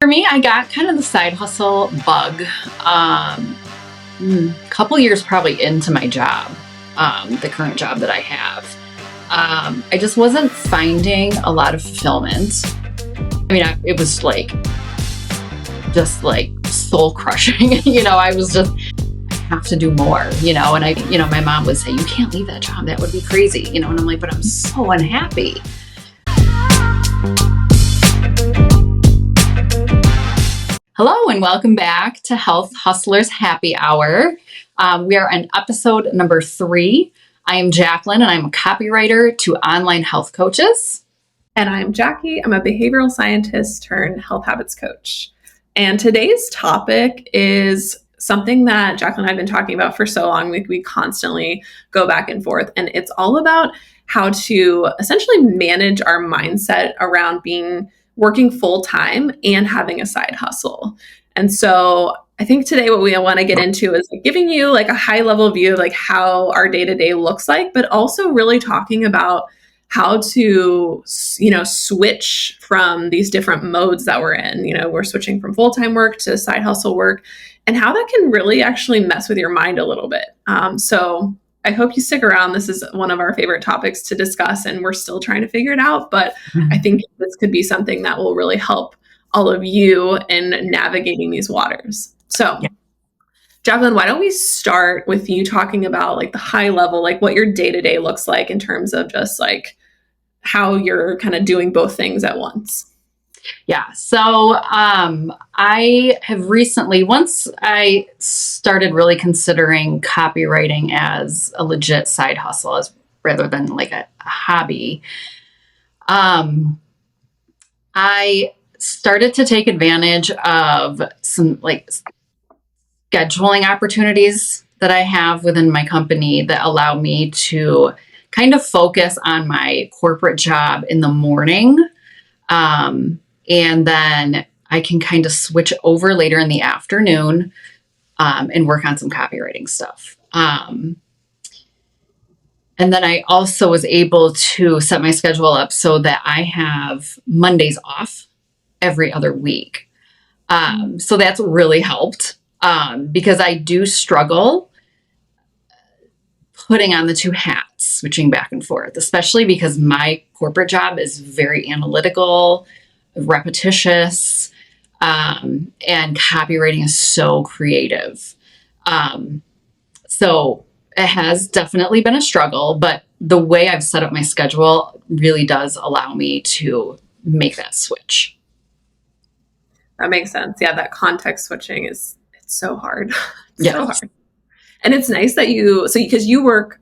For me, I got kind of the side hustle bug a couple years probably into my job, the current job that I have. I just wasn't finding a lot of fulfillment. I mean, it was just soul crushing. I was just, I have to do more, and my mom would say, you can't leave that job. That would be crazy, and I'm like, but I'm so unhappy. Hello and welcome back to Health Hustlers Happy Hour. We are on episode number 3. I am Jaclyn and I'm a copywriter to online health coaches. And I'm Jackie. I'm a behavioral scientist turned health habits coach. And today's topic is something that Jaclyn and I have been talking about for so long. We constantly go back and forth. And it's all about how to essentially manage our mindset around working full time and having a side hustle. And so I think today what we want to get into is giving you a high level view of how our day to day looks like, but also really talking about how to, switch from these different modes that we're in. We're switching from full-time work to side hustle work and how that can really actually mess with your mind a little bit. So I hope you stick around. This is one of our favorite topics to discuss, and we're still trying to figure it out. But I think this could be something that will really help all of you in navigating these waters. So, yeah. Jaclyn, why don't we start with you talking about the high level, what your day-to-day looks like in terms of just how you're kind of doing both things at once. Yeah. So I have recently, once I started really considering copywriting as a legit side hustle rather than a hobby, I started to take advantage of some scheduling opportunities that I have within my company that allow me to kind of focus on my corporate job in the morning. And then I can kind of switch over later in the afternoon and work on some copywriting stuff. And then I also was able to set my schedule up so that I have Mondays off every other week. So that's really helped because I do struggle putting on the two hats, switching back and forth, especially because my corporate job is very analytical, repetitious, and copywriting is so creative. So it has definitely been a struggle, but the way I've set up my schedule really does allow me to make that switch. That makes sense. Yeah, that context switching it's so hard. So hard. And it's nice that because you work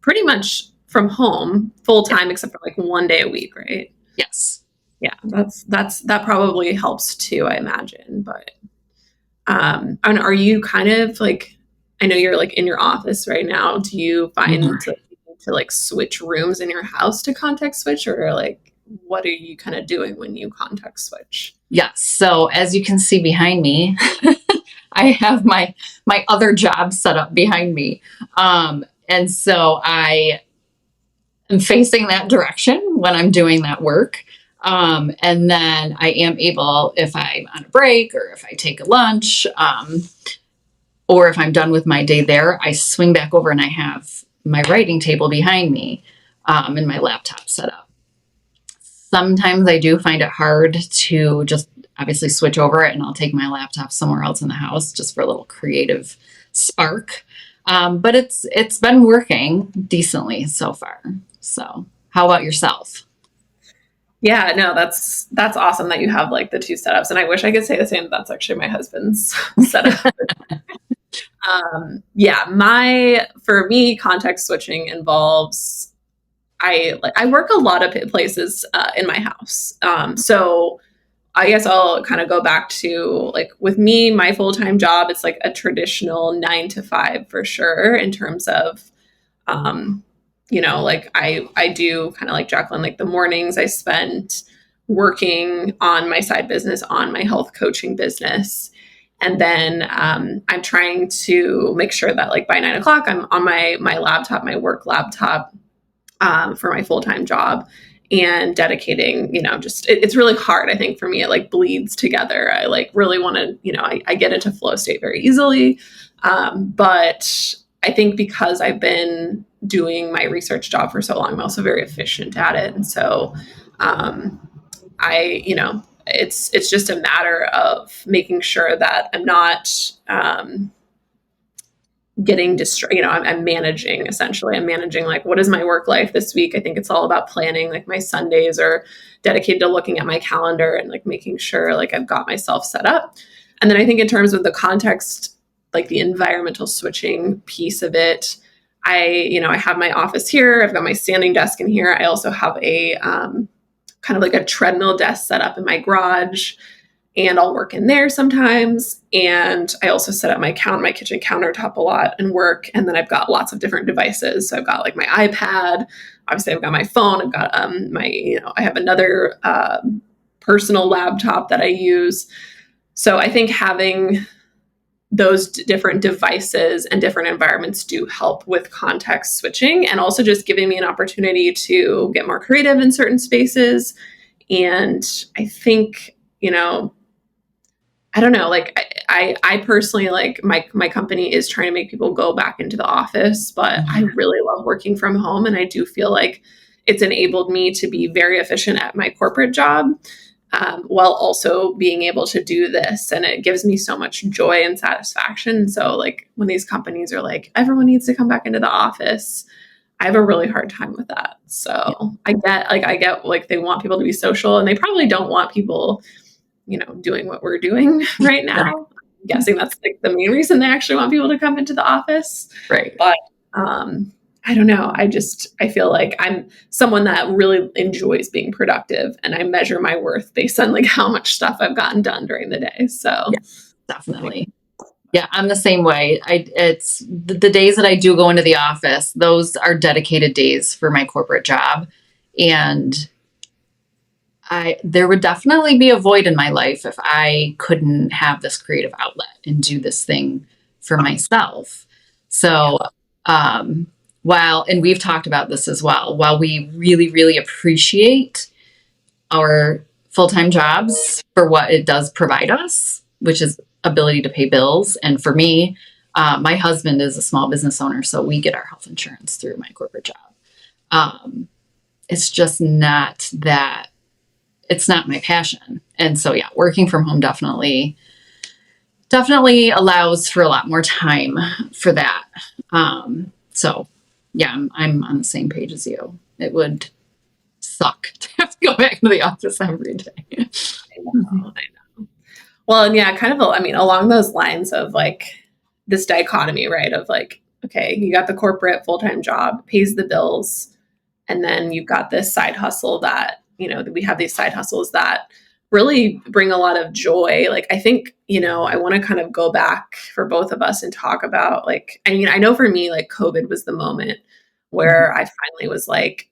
pretty much from home full time, except for one day a week, right? Yes. Yeah, that probably helps too, I imagine. But and are you kind of I know you're in your office right now. Do you find to switch rooms in your house to context switch, or what are you kind of doing when you context switch? Yes. So as you can see behind me, I have my other job set up behind me. And so I am facing that direction when I'm doing that work. And then I am able, if I'm on a break or if I take a lunch, or if I'm done with my day there, I swing back over and I have my writing table behind me, and my laptop set up. Sometimes I do find it hard to just obviously switch over it, and I'll take my laptop somewhere else in the house just for a little creative spark. But it's been working decently so far. So how about yourself? Yeah, no, that's awesome that you have the two setups. And I wish I could say the same. That's actually my husband's setup. For me, context switching involves, I work a lot of places in my house. So I guess I'll kind of go back to with me, my full-time job, it's a traditional 9 to 5 for sure in terms of, I do kind of like Jaclyn, the mornings I spent working on my side business, on my health coaching business. And then I'm trying to make sure that by 9 o'clock, I'm on my laptop, my work laptop for my full-time job. and dedicating, just it's really hard. I think for me, it like bleeds together. I like really want to, I get into flow state very easily. But I think because I've been doing my research job for so long, I'm also very efficient at it. And so it's just a matter of making sure that I'm not getting distracted. I'm managing, essentially. I'm managing like, what is my work life this week? I think it's all about planning. Like my Sundays are dedicated to looking at my calendar and like making sure like I've got myself set up. And then I think in terms of the context, like the environmental switching piece of it, I have my office here. I've got my standing desk in here. I also have a kind of like a treadmill desk set up in my garage, and I'll work in there sometimes. And I also set up my kitchen countertop a lot and work. And then I've got lots of different devices. So I've got like my iPad. Obviously, I've got my phone. I've got I have another personal laptop that I use. So I think having those different devices and different environments do help with context switching, and also just giving me an opportunity to get more creative in certain spaces. And I think, I don't know, like I personally, like my company is trying to make people go back into the office, but I really love working from home. And I do feel like it's enabled me to be very efficient at my corporate job, while also being able to do this. And it gives me so much joy and satisfaction. So like when these companies are like, everyone needs to come back into the office, I have a really hard time with that. So I get like they want people to be social, and they probably don't want people, doing what we're doing right now. I'm guessing that's like the main reason they actually want people to come into the office. Right. But I don't know. I feel like I'm someone that really enjoys being productive, and I measure my worth based on like how much stuff I've gotten done during the day. So definitely. Yeah, I'm the same way. It's the days that I do go into the office, those are dedicated days for my corporate job. And there would definitely be a void in my life if I couldn't have this creative outlet and do this thing for myself. So, and we've talked about this as well, while we really, really appreciate our full-time jobs for what it does provide us, which is ability to pay bills. And for me, my husband is a small business owner, so we get our health insurance through my corporate job. It's just not that, it's not my passion. And so, yeah, working from home definitely allows for a lot more time for that. So yeah, I'm on the same page as you. It would suck to have to go back to the office every day. I know. Well, and yeah, kind of, along those lines of like this dichotomy, right? Of like, okay, you got the corporate full-time job, pays the bills, and then you've got this side hustle that, we have these side hustles that really bring a lot of joy. Like, I think, I want to kind of go back for both of us and talk about like, I know for me, like COVID was the moment where I finally was like,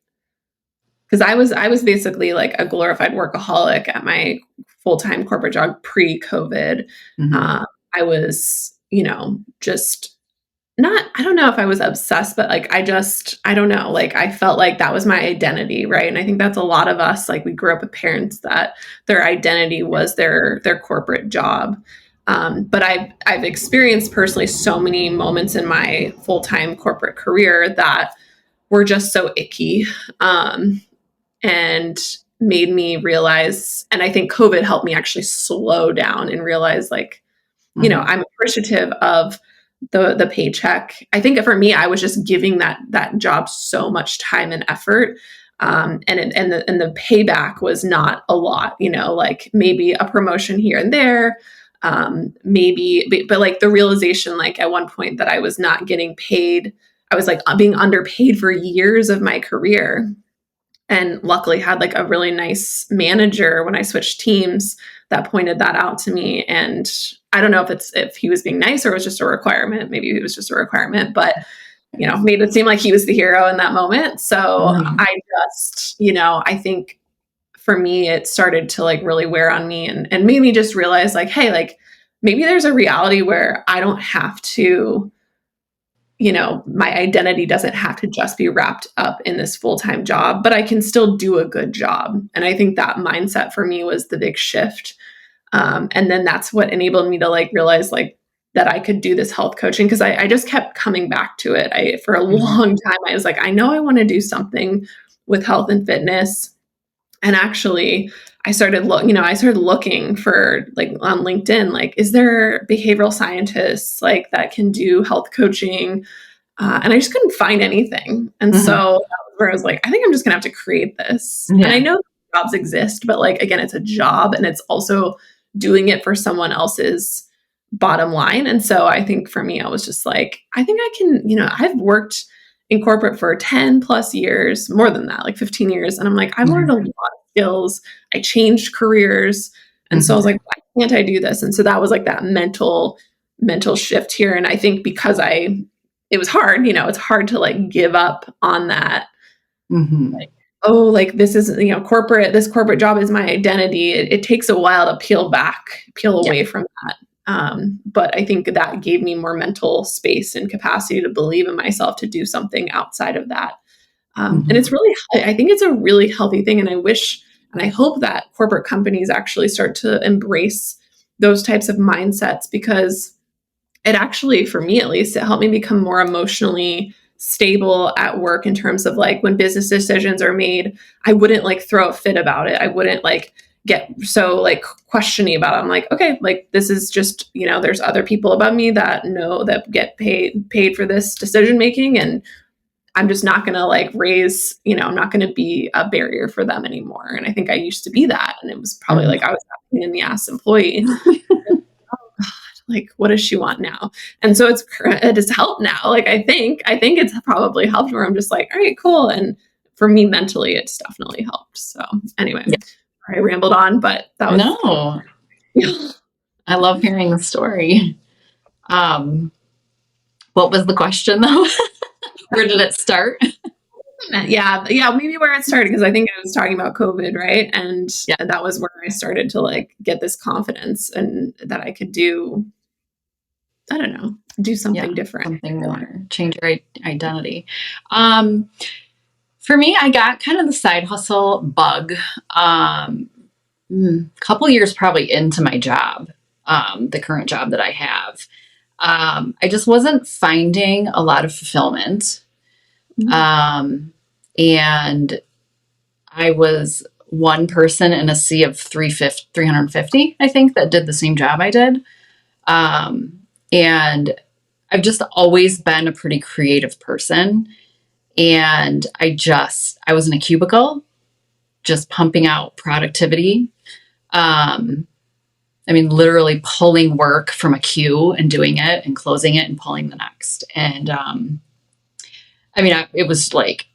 because I was basically like a glorified workaholic at my full-time corporate job pre-COVID. I was, just not, I don't know if I was obsessed, but like, I don't know, like I felt like that was my identity. Right. And I think that's a lot of us, like we grew up with parents that their identity was their corporate job. But I've experienced personally so many moments in my full-time corporate career that were just so icky. And made me realize, and I think COVID helped me actually slow down and realize like, I'm appreciative of the paycheck. I think for me, I was just giving that job so much time and effort. And the payback was not a lot, like maybe a promotion here and there, but like the realization, like at one point that I was not getting paid, I was like being underpaid for years of my career. And luckily had like a really nice manager when I switched teams that pointed that out to me. And I don't know if he was being nice or it was just a requirement. Maybe it was just a requirement, but made it seem like he was the hero in that moment. So I just, I think for me, it started to like really wear on me and made me just realize like, hey, like maybe there's a reality where I don't have to, my identity doesn't have to just be wrapped up in this full-time job, but I can still do a good job. And I think that mindset for me was the big shift. And then that's what enabled me to like realize like that I could do this health coaching, because I just kept coming back to it. For a long time, I was like, I know I want to do something with health and fitness. And actually, I started looking for like on LinkedIn, like, is there behavioral scientists like that can do health coaching? And I just couldn't find anything. And so that was where I was like, I think I'm just gonna have to create this. Yeah. And I know jobs exist, but like again, it's a job and it's also doing it for someone else's bottom line. And so I think for me, I was just like, I think I can, I've worked in corporate for 10 plus years, more than that, like 15 years. And I'm like, I've learned a lot of skills. I changed careers. And so I was like, why can't I do this? And so that was like that mental shift here. And I think because it was hard, it's hard to like give up on that. Like, oh, like this is, this corporate job is my identity. It takes a while to peel away from that. But I think that gave me more mental space and capacity to believe in myself to do something outside of that. And it's really, I think it's a really healthy thing. And I wish, and I hope that corporate companies actually start to embrace those types of mindsets, because it actually, for me at least, it helped me become more emotionally stable at work in terms of like when business decisions are made, I wouldn't like throw a fit about it. I wouldn't like get so like questioning about it. I'm like, okay, like this is just, there's other people above me that know that get paid for this decision making. And I'm just not going to like I'm not going to be a barrier for them anymore. And I think I used to be that. And it was probably like I was a pain in the ass employee. Like, what does she want now? And so it has helped now. Like, I think it's probably helped where I'm just like, all right, cool. And for me mentally, it's definitely helped. So anyway, I rambled on, but that was no. I love hearing the story. What was the question though? Where did it start? Yeah, maybe where it started, because I think I was talking about COVID, right? And that was where I started to like get this confidence and that I could do, I don't know, do something different. Something more, change your identity. For me, I got kind of the side hustle bug a couple years probably into my job, the current job that I have. I just wasn't finding a lot of fulfillment. And I was one person in a sea of 350, I think, that did the same job I did. And I've just always been a pretty creative person. And I was in a cubicle, just pumping out productivity. Literally pulling work from a queue and doing it and closing it and pulling the next. And, it was like,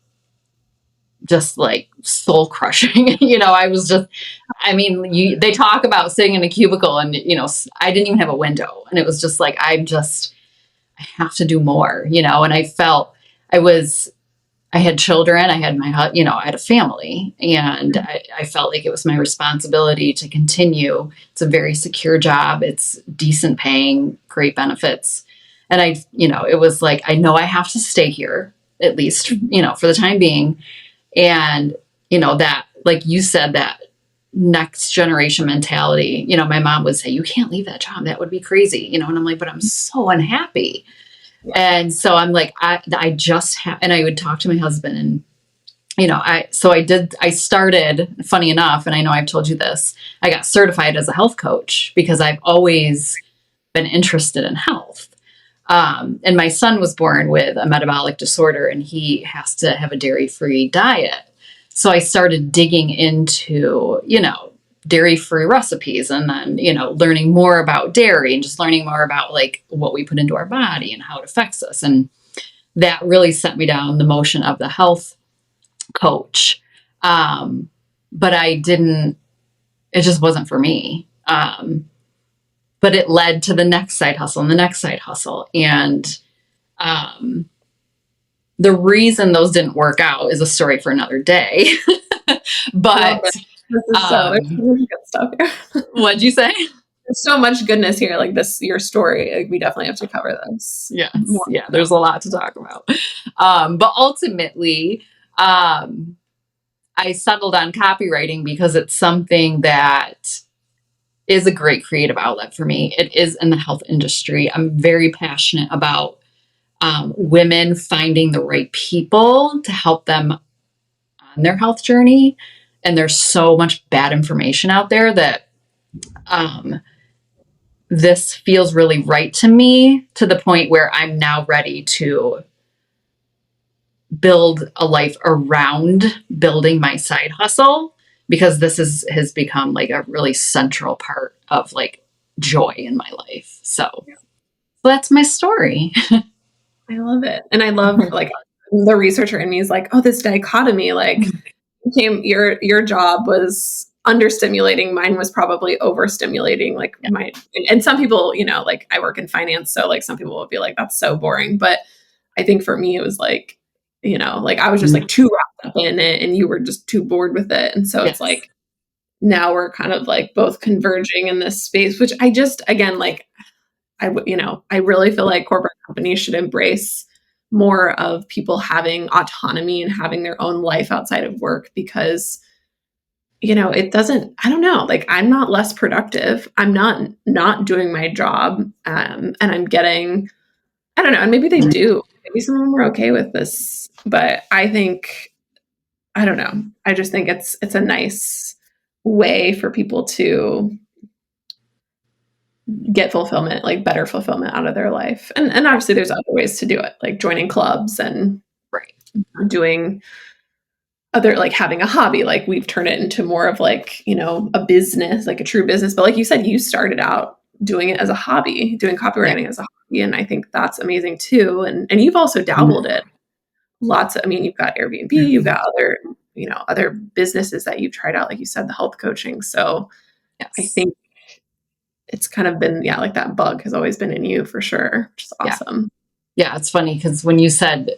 just like soul crushing, I was just, they talk about sitting in a cubicle and, I didn't even have a window, and it was just like, I have to do more, and I felt I had children, I had I had a family, and I felt like it was my responsibility to continue. It's a very secure job. It's decent paying, great benefits. And it was like, I know I have to stay here at least, for the time being. And, that, like you said, that next generation mentality, my mom would say, you can't leave that job. That would be crazy, and I'm like, but I'm so unhappy. Yeah. And so I'm like, I just have, and I would talk to my husband and, I started, funny enough, and I know I've told you this, I got certified as a health coach because I've always been interested in health. And my son was born with a metabolic disorder, and he has to have a dairy-free diet. So I started digging into, dairy-free recipes, and then, learning more about dairy and just learning more about like what we put into our body and how it affects us. And that really set me down the motion of the health coach. But it just wasn't for me. But it led to the next side hustle and the next side hustle. And the reason those didn't work out is a story for another day. But there's some really good stuff here. What'd you say? There's so much goodness here. Like this, your story. Like, we definitely have to cover this Yes. more. Yeah, there's a lot to talk about. But ultimately, I settled on copywriting because it's something that is a great creative outlet for me. It is in the health industry. I'm very passionate about women finding the right people to help them on their health journey. And there's so much bad information out there that this feels really right to me, to the point where I'm now ready to build a life around building my side hustle, because has become like a really central part of like joy in my life. So that's my story. I love it. And I love like the researcher in me is like, oh, this dichotomy, like your job was understimulating. Mine was probably overstimulating. Like and some people, like I work in finance. So like some people will be like, that's so boring. But I think for me, it was like, like I was just like too wrapped up in it and you were just too bored with it. And so it's like, now we're kind of like both converging in this space, which I just, again, like, I really feel like corporate companies should embrace more of people having autonomy and having their own life outside of work, because, it doesn't, I don't know, like I'm not less productive. I'm not doing my job. And I'm getting, I don't know, and maybe they do. Maybe some of them are okay with this, but I think, I don't know. I just think it's a nice way for people to get fulfillment, like better fulfillment out of their life. And obviously there's other ways to do it, like joining clubs and doing other, like having a hobby. Like we've turned it into more of like, a business, like a true business. But like you said, you started out doing it as a hobby, doing copywriting as a hobby. And I think that's amazing too. And you've also dabbled in you've got Airbnb, you've got other businesses that you've tried out, like you said, the health coaching. So I think it's kind of been, like that bug has always been in you for sure, which is awesome. Yeah, it's funny because when you said,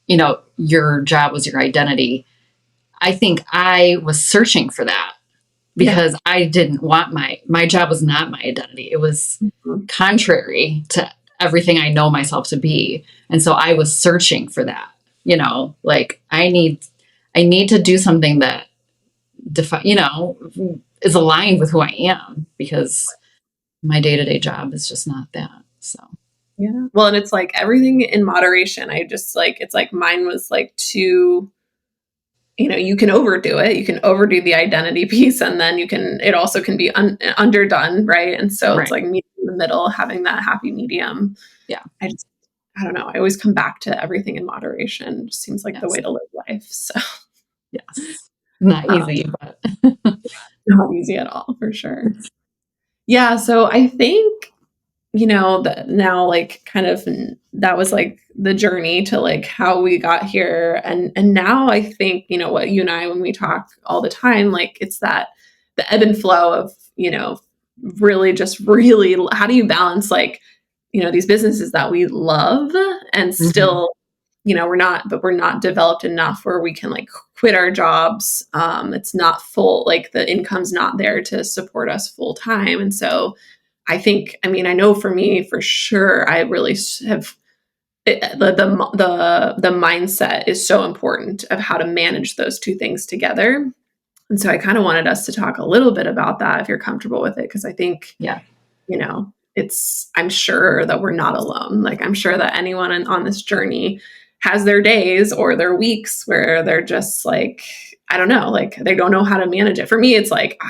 your job was your identity, I think I was searching for that because I didn't want my job was not my identity. It was contrary to everything I know myself to be. And so I was searching for that, like I need to do something that is aligned with who I am, because my day-to-day job is just not that. So yeah, well, and it's like everything in moderation. I just like, it's like mine was like too, you can overdo it, you can overdo the identity piece, and then it also can be underdone, right? And so it's like meeting in the middle, having that happy medium. I don't know, I always come back to everything in moderation. It just seems like the way to live life. So not easy, but not easy at all, for sure. Yeah, so I think, that now, like, kind of that was like the journey to like how we got here. And now I think, what you and I, when we talk all the time, like it's that the ebb and flow of, really, how do you balance like, these businesses that we love and still, we're not developed enough where we can like quit our jobs. It's not full, like the income's not there to support us full time. And so I think, I know for me, for sure, I really have the mindset is so important of how to manage those two things together. And so I kind of wanted us to talk a little bit about that, if you're comfortable with it, because I think, I'm sure that we're not alone. Like I'm sure that anyone on this journey has their days or their weeks where they're just like, I don't know, like they don't know how to manage it. For me, it's like,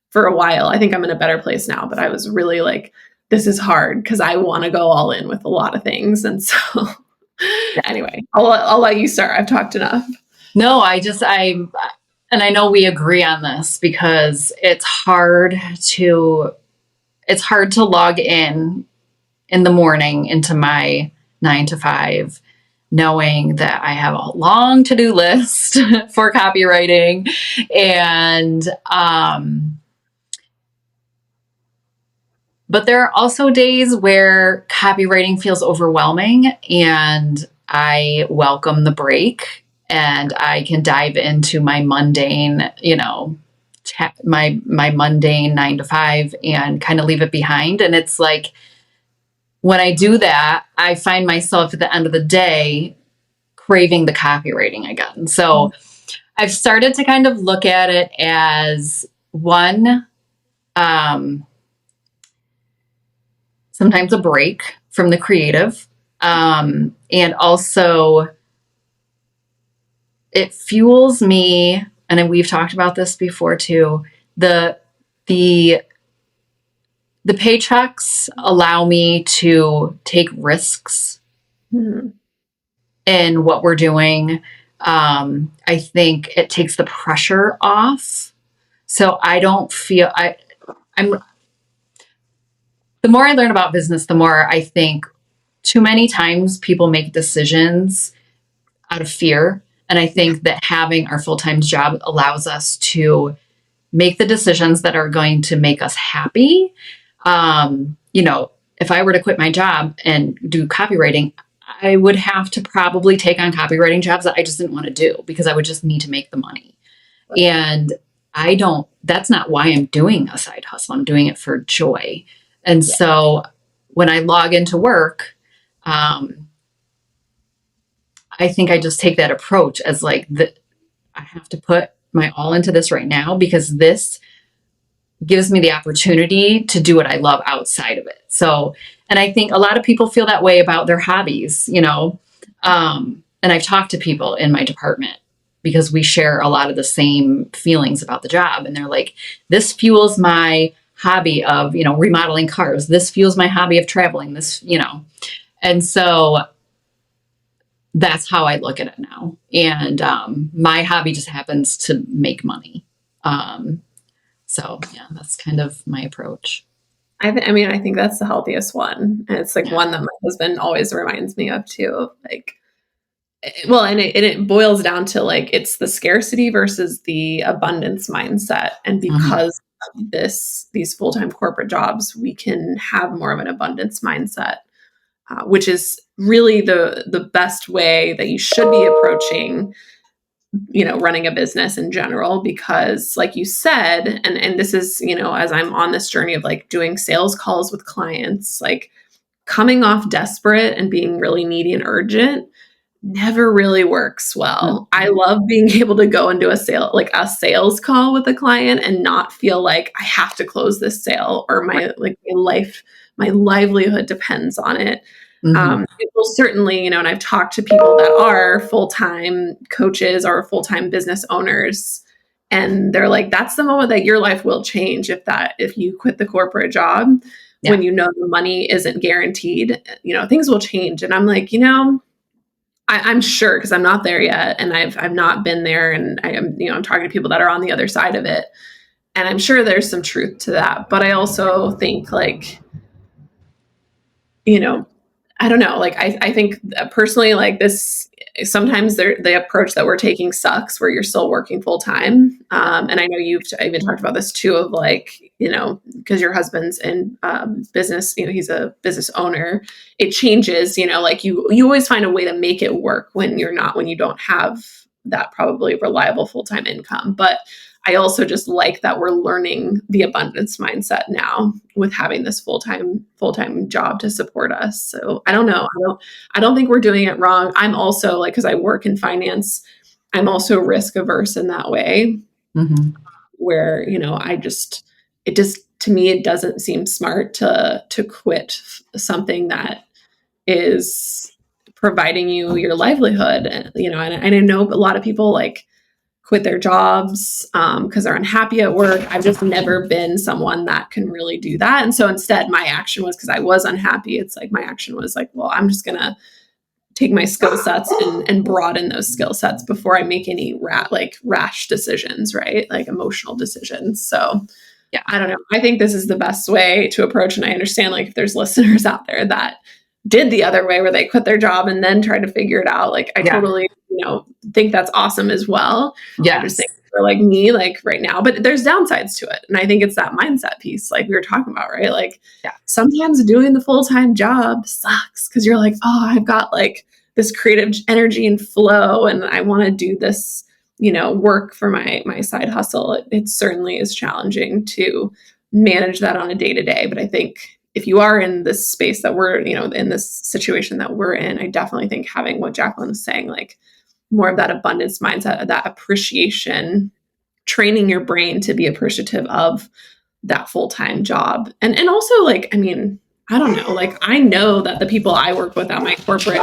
for a while, I think I'm in a better place now, but I was really like, this is hard because I want to go all in with a lot of things. And so anyway, I'll let you start. I've talked enough. No, and I know we agree on this, because it's hard to log in the morning into my 9 to 5, knowing that I have a long to-do list for copywriting. And, but there are also days where copywriting feels overwhelming, and I welcome the break and I can dive into my mundane, my mundane 9 to 5 and kind of leave it behind. And it's like, when I do that, I find myself at the end of the day craving the copywriting again. So I've started to kind of look at it as one, sometimes a break from the creative. And also it fuels me. And we've talked about this before too. The paychecks allow me to take risks in what we're doing. I think it takes the pressure off. So I don't feel I'm the more I learn about business, the more I think too many times people make decisions out of fear. And I think that having our full-time job allows us to make the decisions that are going to make us happy. If I were to quit my job and do copywriting, I would have to probably take on copywriting jobs that I just didn't want to do because I would just need to make the money. And that's not why I'm doing a side hustle. I'm doing it for joy. And so when I log into work, I think I just take that approach as like, I have to put my all into this right now because this gives me the opportunity to do what I love outside of it. So, and I think a lot of people feel that way about their hobbies, and I've talked to people in my department because we share a lot of the same feelings about the job. And they're like, this fuels my hobby of, remodeling cars. This fuels my hobby of traveling, and so that's how I look at it now. And my hobby just happens to make money. So yeah, that's kind of my approach. I think that's the healthiest one. And it's like one that my husband always reminds me of too. Like, well, and it boils down to like, it's the scarcity versus the abundance mindset. And because of these full-time corporate jobs, we can have more of an abundance mindset, which is really the best way that you should be approaching running a business in general, because like you said, and this is, as I'm on this journey of like doing sales calls with clients, like coming off desperate and being really needy and urgent never really works well. I love being able to go and do a sales call with a client and not feel like I have to close this sale or my livelihood depends on it. It will certainly, and I've talked to people that are full-time coaches or full-time business owners, and they're like, that's the moment that your life will change if you quit the corporate job, when the money isn't guaranteed, things will change. And I'm like, I'm sure, because I'm not there yet, and I've not been there, and I am, I'm talking to people that are on the other side of it, and I'm sure there's some truth to that. But I also think like, I don't know. Like, I think personally, like this, sometimes the approach that we're taking sucks where you're still working full time. And I know you've even talked about this too, of like, because your husband's in business, he's a business owner, it changes, like you always find a way to make it work when you don't have that probably reliable full-time income. But I also just like that we're learning the abundance mindset now with having this full-time job to support us. So I don't know. I don't think we're doing it wrong. I'm also like, because I work in finance, I'm also risk averse in that way, where, to me, it doesn't seem smart to quit something that is providing you your livelihood. And I know a lot of people like quit their jobs because they're unhappy at work. I've just never been someone that can really do that. And so instead, my action was, because I was unhappy, it's like my action was like, well, I'm just going to take my skill sets and broaden those skill sets before I make any rash decisions, right? Like emotional decisions. So yeah, I don't know. I think this is the best way to approach. And I understand like if there's listeners out there that did the other way where they quit their job and then tried to figure it out, like I totally, think that's awesome as well. Yeah. I just think for like me, like right now, but there's downsides to it. And I think it's that mindset piece, like we were talking about, right? Like sometimes doing the full-time job sucks because you're like, oh, I've got like this creative energy and flow and I want to do this, work for my side hustle, it certainly is challenging to manage that on a day to day. But I think if you are in this space that we're, in this situation that we're in, I definitely think having what Jaclyn was saying, like more of that abundance mindset, that appreciation, training your brain to be appreciative of that full-time job. And also, like, I mean, I don't know, like, I know that the people I work with at my corporate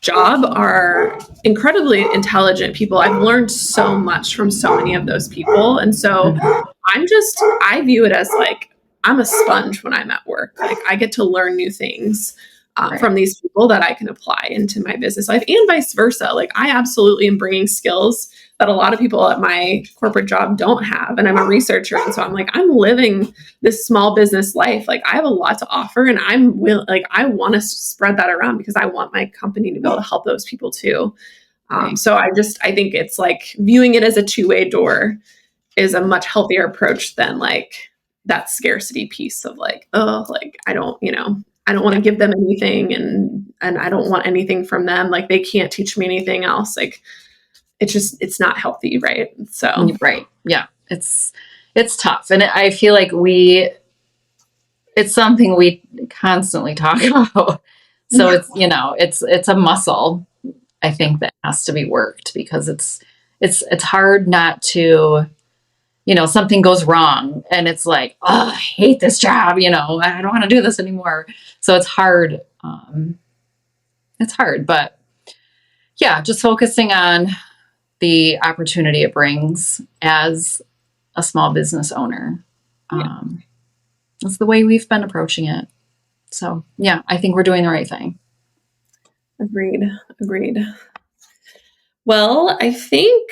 job are incredibly intelligent people. I've learned so much from so many of those people. And so I view it as like, I'm a sponge when I'm at work. Like, I get to learn new things Right. from these people that I can apply into my business life, and vice versa. Like, I absolutely am bringing skills that a lot of people at my corporate job don't have. And I'm a researcher. And so I'm like, I'm living this small business life. Like, I have a lot to offer, and I want to spread that around because I want my company to be able to help those people too. So I think it's like viewing it as a two-way door is a much healthier approach than like that scarcity piece of like, oh, like, I don't want to give them anything, and I don't want anything from them. Like, they can't teach me anything else. Like, it's not healthy, right? So Right. Yeah. It's tough. And I feel like it's something we constantly talk about. So it's a muscle, I think, that has to be worked, because it's hard not to, something goes wrong and it's like, oh, I hate this job. I don't want to do this anymore. So it's hard. But yeah, just focusing on the opportunity it brings as a small business owner. That's the way we've been approaching it. So yeah, I think we're doing the right thing. Agreed. Well, I think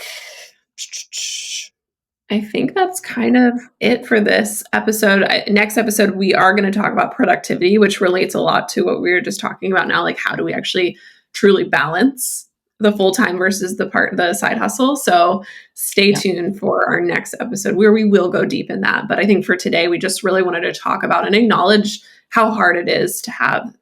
that's kind of it for this episode. Next episode, we are going to talk about productivity, which relates a lot to what we were just talking about now. Like, how do we actually truly balance the full-time versus the side hustle? So stay tuned for our next episode where we will go deep in that. But I think for today, we just really wanted to talk about and acknowledge how hard it is to have,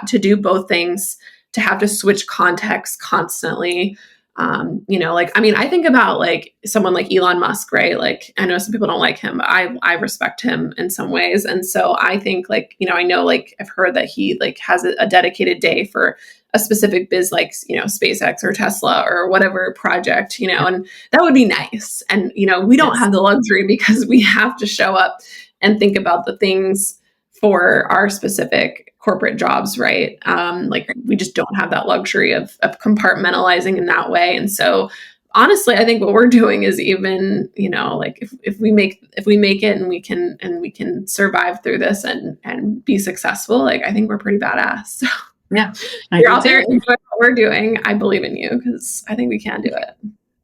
to do both things, to have to switch context constantly. I think about like someone like Elon Musk, right? Like, I know some people don't like him, but I respect him in some ways. And so I think, like, I know, like, I've heard that he like has a dedicated day for a specific biz, like, SpaceX or Tesla or whatever project, and that would be nice. And, we don't have the luxury because we have to show up and think about the things for our specific corporate jobs, right? Like, we just don't have that luxury of compartmentalizing in that way. And so honestly, I think what we're doing is even, like, if we make it and we can survive through this and be successful, like, I think we're pretty badass. So yeah, you're out there enjoying what we're doing. I believe in you because I think we can do it.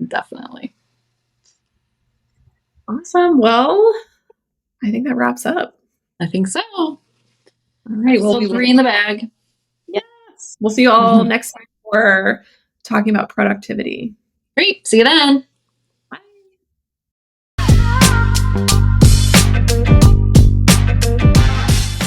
Definitely. Awesome. Well, I think that wraps up. I think so. All right. We'll be 3 in the bag. Yes. We'll see you all next time for talking about productivity. Great. See you then.